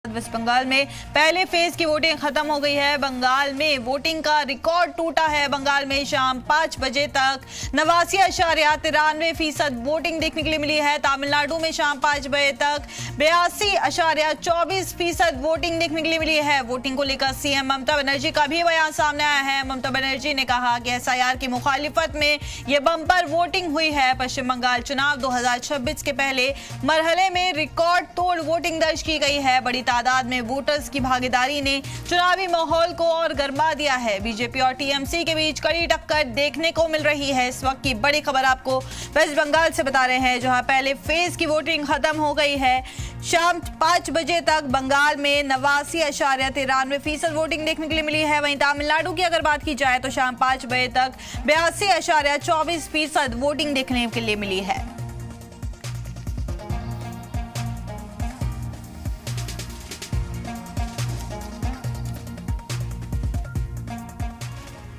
Waste Bengal में पहले phase की वोटिंग खत्म हो गई है। बंगाल में वोटिंग का रिकॉर्ड टूटा है। बंगाल में शाम 5 बजे तक 89.93% वोटिंग देखने के लिए मिली है। तमिलनाडु में शाम 5 बजे तक 82.24% वोटिंग देखने के लिए मिली है। वोटिंग को लेकर सीएम ममता बनर्जी का भी बयान सामने आया है। ममता बनर्जी ने कहा कि एसआईआर की मुखालिफत में ये बम्पर वोटिंग हुई है। पश्चिम बंगाल चुनाव 2026 के पहले मरहले में रिकॉर्ड तोड़ वोटिंग दर्ज की गई है। बड़ी तादाद में वोटर्स की भागीदारी ने चुनावी माहौल को और गर्मा दिया है। बीजेपी और टीएमसी के बीच कड़ी टक्कर देखने को मिल रही है। इस वक्त की बड़ी खबर आपको वेस्ट बंगाल से बता रहे हैं, जहां पहले फेज की वोटिंग खत्म हो गई है। शाम 5 बजे तक बंगाल में 89.93% वोटिंग देखने के लिए मिली है। वहीं तमिलनाडु की अगर बात की जाए तो शाम 5 बजे तक 82.24% वोटिंग देखने के लिए मिली है।